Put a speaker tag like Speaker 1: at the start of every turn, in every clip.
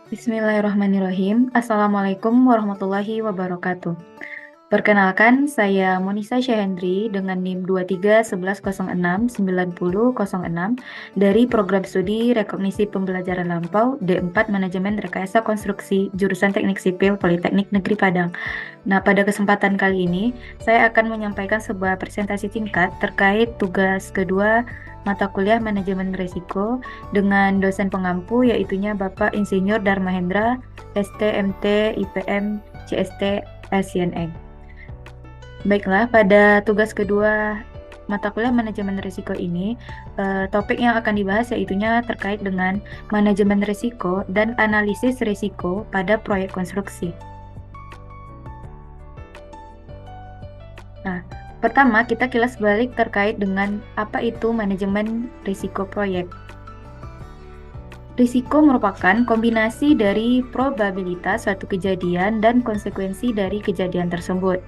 Speaker 1: Bismillahirrahmanirrahim. Assalamualaikum warahmatullahi wabarakatuh. Perkenalkan, saya Monisa Syahendri dengan NIM 2311069006 dari Program Studi Rekognisi Pembelajaran Lampau D4 Manajemen Rekayasa Konstruksi jurusan Teknik Sipil Politeknik Negeri Padang. Nah, pada kesempatan kali ini, saya akan menyampaikan sebuah presentasi singkat terkait tugas kedua mata kuliah Manajemen Risiko dengan dosen pengampu yaitunya Bapak Insinyur Dharma Hendra, STMT, IPM, CST, SCNE. Baiklah, pada tugas kedua mata kuliah manajemen risiko ini, topik yang akan dibahas yaitunya terkait dengan manajemen risiko dan analisis risiko pada proyek konstruksi. Nah, pertama kita kilas balik terkait dengan apa itu manajemen risiko proyek. Risiko merupakan kombinasi dari probabilitas suatu kejadian dan konsekuensi dari kejadian tersebut.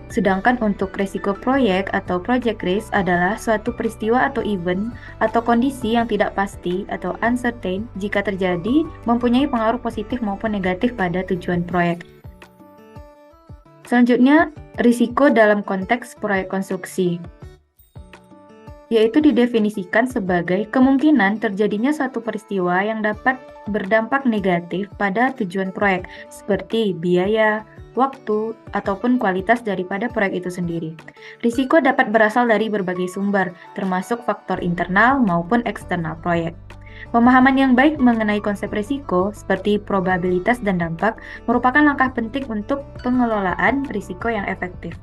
Speaker 1: Sedangkan untuk risiko proyek atau project risk adalah suatu peristiwa atau event atau kondisi yang tidak pasti atau uncertain jika terjadi mempunyai pengaruh positif maupun negatif pada tujuan proyek. Selanjutnya, risiko dalam konteks proyek konstruksi, yaitu didefinisikan sebagai kemungkinan terjadinya suatu peristiwa yang dapat berdampak negatif pada tujuan proyek, seperti biaya, waktu, ataupun kualitas daripada proyek itu sendiri. Risiko dapat berasal dari berbagai sumber, termasuk faktor internal maupun eksternal proyek. Pemahaman yang baik mengenai konsep risiko, seperti probabilitas dan dampak, merupakan langkah penting untuk pengelolaan risiko yang efektif.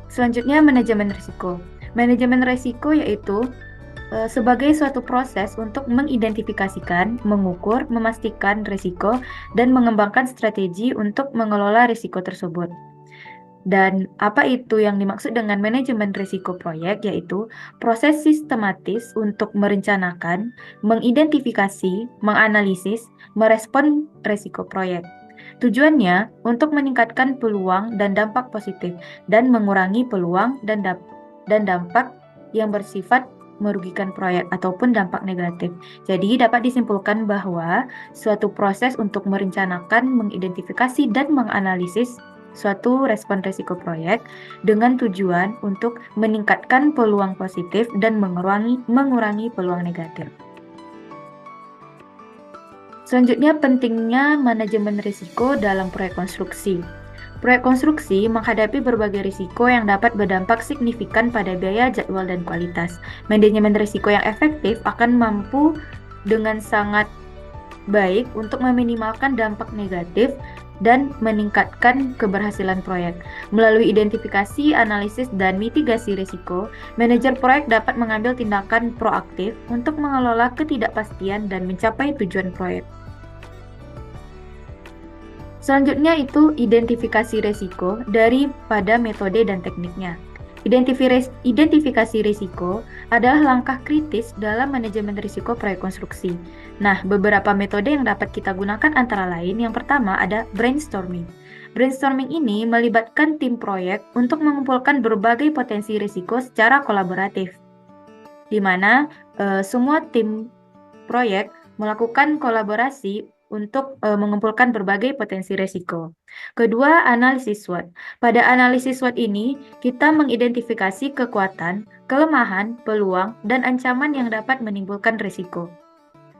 Speaker 1: Selanjutnya, manajemen risiko. Manajemen risiko yaitu sebagai suatu proses untuk mengidentifikasikan, mengukur, memastikan risiko, dan mengembangkan strategi untuk mengelola risiko tersebut. Dan apa itu yang dimaksud dengan manajemen risiko proyek, yaitu proses sistematis untuk merencanakan, mengidentifikasi, menganalisis, merespon risiko proyek. Tujuannya untuk meningkatkan peluang dan dampak positif dan mengurangi peluang dan dampak yang bersifat merugikan proyek ataupun dampak negatif. Jadi dapat disimpulkan bahwa suatu proses untuk merencanakan, mengidentifikasi, dan menganalisis suatu respon risiko proyek dengan tujuan untuk meningkatkan peluang positif dan mengurangi peluang negatif. Selanjutnya, pentingnya manajemen risiko dalam proyek konstruksi. Proyek konstruksi menghadapi berbagai risiko yang dapat berdampak signifikan pada biaya, jadwal, dan kualitas. Manajemen risiko yang efektif akan mampu dengan sangat baik untuk meminimalkan dampak negatif dan meningkatkan keberhasilan proyek. Melalui identifikasi, analisis, dan mitigasi risiko, manajer proyek dapat mengambil tindakan proaktif untuk mengelola ketidakpastian dan mencapai tujuan proyek. Selanjutnya itu identifikasi risiko daripada metode dan tekniknya. Identifikasi risiko adalah langkah kritis dalam manajemen risiko proyek konstruksi. Nah, beberapa metode yang dapat kita gunakan antara lain, yang pertama ada brainstorming. Brainstorming ini melibatkan tim proyek untuk mengumpulkan berbagai potensi risiko secara kolaboratif, di mana semua tim proyek melakukan kolaborasi untuk mengumpulkan berbagai potensi risiko. Kedua, analisis SWOT. Pada analisis SWOT ini, kita mengidentifikasi kekuatan, kelemahan, peluang, dan ancaman yang dapat menimbulkan risiko.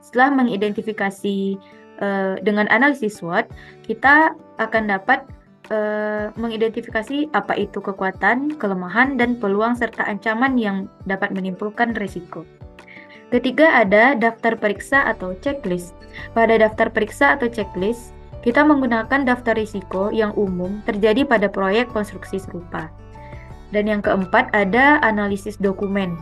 Speaker 1: Setelah mengidentifikasi dengan analisis SWOT, kita akan dapat mengidentifikasi apa itu kekuatan, kelemahan, dan peluang serta ancaman yang dapat menimbulkan risiko. Ketiga, ada daftar periksa atau checklist. Pada daftar periksa atau checklist, kita menggunakan daftar risiko yang umum terjadi pada proyek konstruksi serupa. Dan yang keempat, ada analisis dokumen.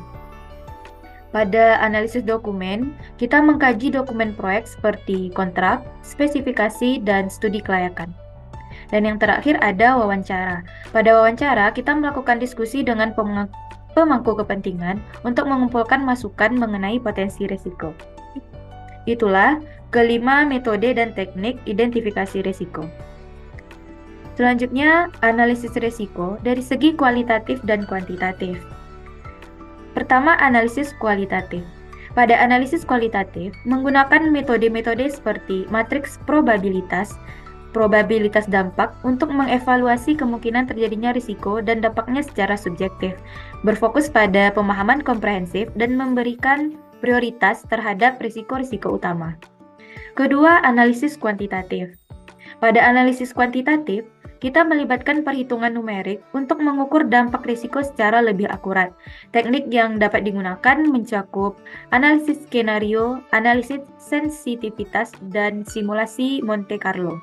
Speaker 1: Pada analisis dokumen, kita mengkaji dokumen proyek seperti kontrak, spesifikasi, dan studi kelayakan. Dan yang terakhir ada wawancara. Pada wawancara, kita melakukan diskusi dengan pemangku kepentingan untuk mengumpulkan masukan mengenai potensi risiko. Itulah kelima metode dan teknik identifikasi risiko. Selanjutnya, analisis risiko dari segi kualitatif dan kuantitatif. Pertama, analisis kualitatif. Pada analisis kualitatif, menggunakan metode-metode seperti matriks probabilitas, probabilitas dampak untuk mengevaluasi kemungkinan terjadinya risiko dan dampaknya secara subjektif, berfokus pada pemahaman komprehensif dan memberikan prioritas terhadap risiko-risiko utama. Kedua, analisis kuantitatif. Pada analisis kuantitatif, kita melibatkan perhitungan numerik untuk mengukur dampak risiko secara lebih akurat. Teknik yang dapat digunakan mencakup analisis skenario, analisis sensitivitas, dan simulasi Monte Carlo.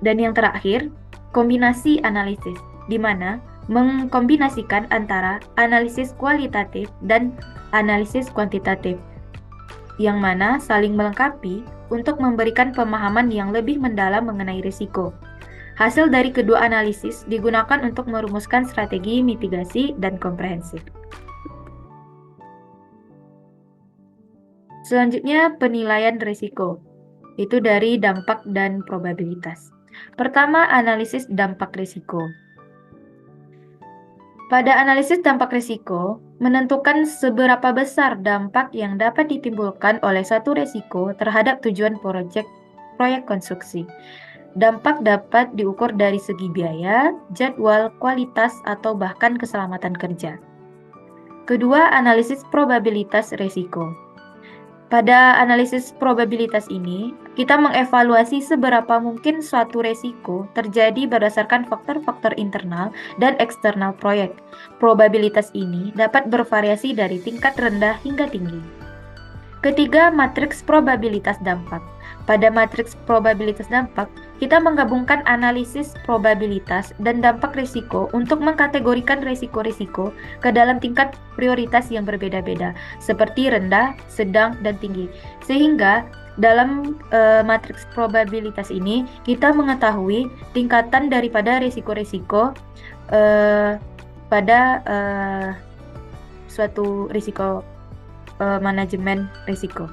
Speaker 1: Dan yang terakhir, kombinasi analisis, di mana mengkombinasikan antara analisis kualitatif dan analisis kuantitatif, yang mana saling melengkapi untuk memberikan pemahaman yang lebih mendalam mengenai risiko. Hasil dari kedua analisis digunakan untuk merumuskan strategi mitigasi dan komprehensif. Selanjutnya, penilaian risiko, itu dari dampak dan probabilitas. Pertama, analisis dampak risiko. Pada analisis dampak risiko, menentukan seberapa besar dampak yang dapat ditimbulkan oleh satu risiko terhadap tujuan proyek konstruksi. Dampak dapat diukur dari segi biaya, jadwal, kualitas, atau bahkan keselamatan kerja. Kedua, analisis probabilitas risiko. Pada analisis probabilitas ini, kita mengevaluasi seberapa mungkin suatu risiko terjadi berdasarkan faktor-faktor internal dan eksternal proyek. Probabilitas ini dapat bervariasi dari tingkat rendah hingga tinggi. Ketiga, matriks probabilitas dampak. Pada matriks probabilitas dampak, kita menggabungkan analisis probabilitas dan dampak risiko untuk mengkategorikan risiko-risiko ke dalam tingkat prioritas yang berbeda-beda, seperti rendah, sedang, dan tinggi. Sehingga dalam matriks probabilitas ini, kita mengetahui tingkatan daripada risiko-risiko pada suatu risiko manajemen risiko.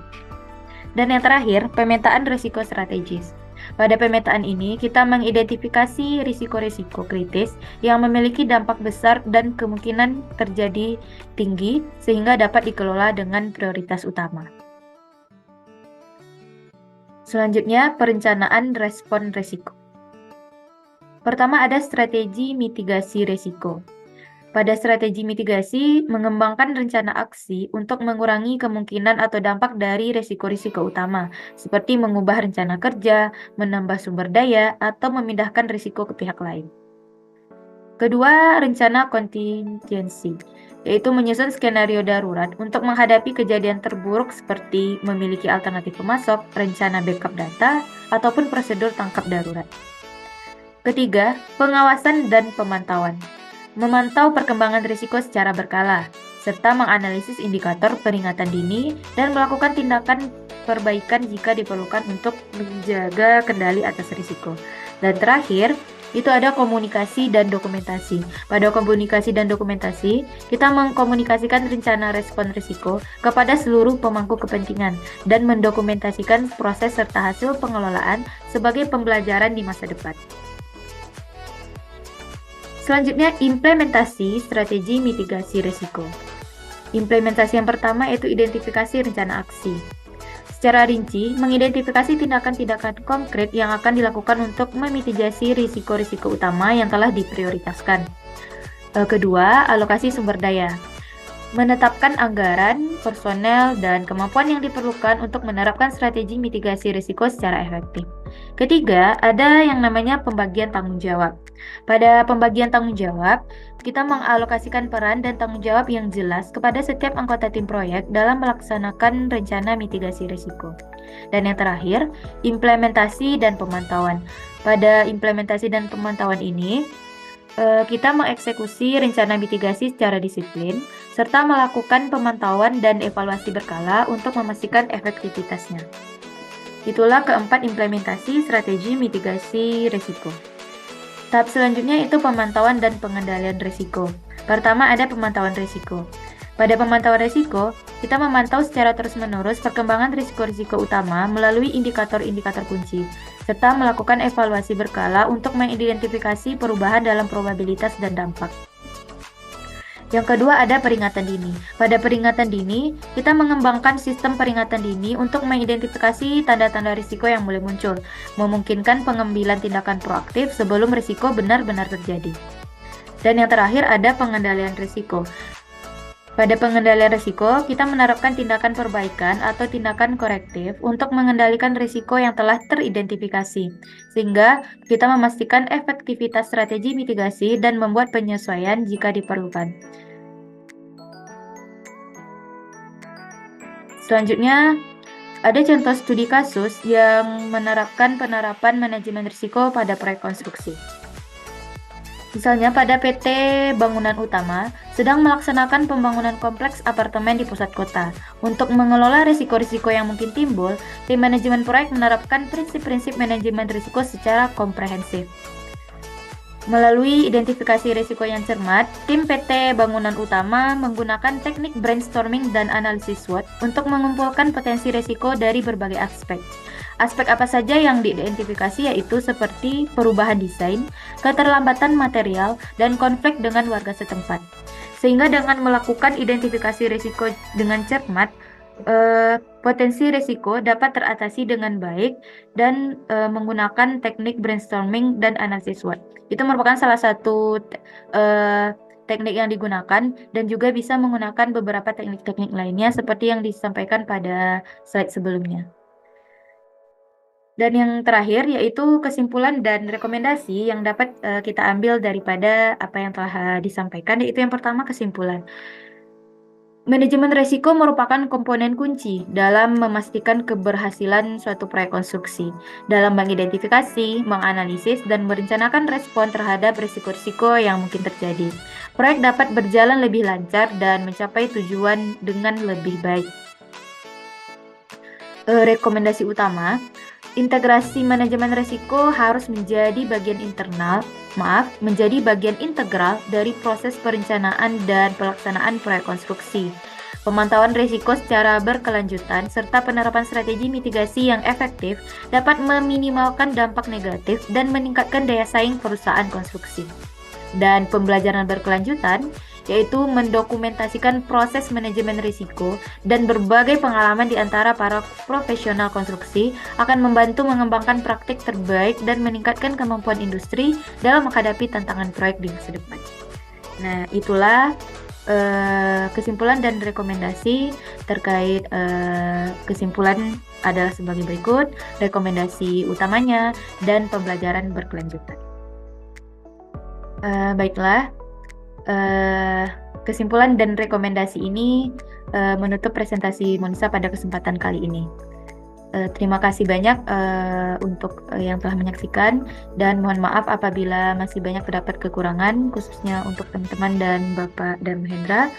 Speaker 1: Dan yang terakhir, pemetaan risiko strategis. Pada pemetaan ini, kita mengidentifikasi risiko-risiko kritis yang memiliki dampak besar dan kemungkinan terjadi tinggi sehingga dapat dikelola dengan prioritas utama. Selanjutnya, perencanaan respon risiko. Pertama, ada strategi mitigasi risiko. Pada strategi mitigasi, mengembangkan rencana aksi untuk mengurangi kemungkinan atau dampak dari risiko-risiko utama, seperti mengubah rencana kerja, menambah sumber daya, atau memindahkan risiko ke pihak lain. Kedua, rencana kontingensi, yaitu menyusun skenario darurat untuk menghadapi kejadian terburuk seperti memiliki alternatif pemasok, rencana backup data, ataupun prosedur tangkap darurat. Ketiga, pengawasan dan pemantauan. Memantau perkembangan risiko secara berkala, serta menganalisis indikator peringatan dini dan melakukan tindakan perbaikan jika diperlukan untuk menjaga kendali atas risiko. Dan terakhir, itu ada komunikasi dan dokumentasi. Pada komunikasi dan dokumentasi, kita mengkomunikasikan rencana respon risiko kepada seluruh pemangku kepentingan dan mendokumentasikan proses serta hasil pengelolaan sebagai pembelajaran di masa depan. Selanjutnya, implementasi strategi mitigasi risiko. Implementasi yang pertama yaitu identifikasi rencana aksi. Secara rinci, mengidentifikasi tindakan-tindakan konkret yang akan dilakukan untuk memitigasi risiko-risiko utama yang telah diprioritaskan. Kedua, alokasi sumber daya. Menetapkan anggaran, personel, dan kemampuan yang diperlukan untuk menerapkan strategi mitigasi risiko secara efektif. Ketiga, ada yang namanya pembagian tanggung jawab. Pada pembagian tanggung jawab, kita mengalokasikan peran dan tanggung jawab yang jelas kepada setiap anggota tim proyek dalam melaksanakan rencana mitigasi risiko. Dan yang terakhir, implementasi dan pemantauan. Pada implementasi dan pemantauan ini, kita mengeksekusi rencana mitigasi secara disiplin, serta melakukan pemantauan dan evaluasi berkala untuk memastikan efektivitasnya. Itulah keempat implementasi strategi mitigasi risiko. Tahap selanjutnya itu pemantauan dan pengendalian risiko. Pertama ada pemantauan risiko. Pada pemantauan risiko, kita memantau secara terus-menerus perkembangan risiko-risiko utama melalui indikator-indikator kunci, serta melakukan evaluasi berkala untuk mengidentifikasi perubahan dalam probabilitas dan dampak. Yang kedua ada peringatan dini. Pada peringatan dini, kita mengembangkan sistem peringatan dini untuk mengidentifikasi tanda-tanda risiko yang mulai muncul, memungkinkan pengambilan tindakan proaktif sebelum risiko benar-benar terjadi. Dan yang terakhir ada pengendalian risiko. Pada pengendalian risiko, kita menerapkan tindakan perbaikan atau tindakan korektif untuk mengendalikan risiko yang telah teridentifikasi, sehingga kita memastikan efektivitas strategi mitigasi dan membuat penyesuaian jika diperlukan. Selanjutnya, ada contoh studi kasus yang menerapkan penerapan manajemen risiko pada proyek konstruksi. Misalnya pada PT Bangunan Utama sedang melaksanakan pembangunan kompleks apartemen di pusat kota. Untuk mengelola risiko-risiko yang mungkin timbul, tim manajemen proyek menerapkan prinsip-prinsip manajemen risiko secara komprehensif. Melalui identifikasi risiko yang cermat, tim PT Bangunan Utama menggunakan teknik brainstorming dan analisis SWOT untuk mengumpulkan potensi risiko dari berbagai aspek. Aspek apa saja yang diidentifikasi yaitu seperti perubahan desain, keterlambatan material, dan konflik dengan warga setempat. Sehingga dengan melakukan identifikasi risiko dengan cermat, potensi risiko dapat teratasi dengan baik dan menggunakan teknik brainstorming dan analisis SWOT. Itu merupakan salah satu teknik yang digunakan dan juga bisa menggunakan beberapa teknik-teknik lainnya seperti yang disampaikan pada slide sebelumnya. Dan yang terakhir yaitu kesimpulan dan rekomendasi yang dapat kita ambil daripada apa yang telah disampaikan, yaitu yang pertama kesimpulan. Manajemen risiko merupakan komponen kunci dalam memastikan keberhasilan suatu proyek konstruksi, dalam mengidentifikasi, menganalisis, dan merencanakan respon terhadap risiko-risiko yang mungkin terjadi. Proyek dapat berjalan lebih lancar dan mencapai tujuan dengan lebih baik. Rekomendasi utama, integrasi manajemen risiko harus menjadi bagian integral dari proses perencanaan dan pelaksanaan proyek konstruksi. Pemantauan risiko secara berkelanjutan serta penerapan strategi mitigasi yang efektif dapat meminimalkan dampak negatif dan meningkatkan daya saing perusahaan konstruksi. Dan pembelajaran berkelanjutan yaitu mendokumentasikan proses manajemen risiko dan berbagai pengalaman di antara para profesional konstruksi akan membantu mengembangkan praktik terbaik dan meningkatkan kemampuan industri dalam menghadapi tantangan proyek di masa depan. Nah, itulah kesimpulan dan rekomendasi terkait kesimpulan adalah sebagai berikut, rekomendasi utamanya, dan pembelajaran berkelanjutan. Baiklah. Kesimpulan dan rekomendasi ini menutup presentasi Monisa pada kesempatan kali ini. Terima kasih banyak untuk yang telah menyaksikan, dan mohon maaf apabila masih banyak terdapat kekurangan, khususnya untuk teman-teman dan Bapak dan Mahendra.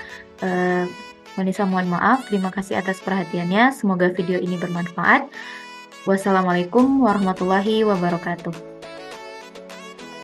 Speaker 1: Monisa mohon maaf, terima kasih atas perhatiannya. Semoga video ini bermanfaat. Wassalamualaikum warahmatullahi wabarakatuh.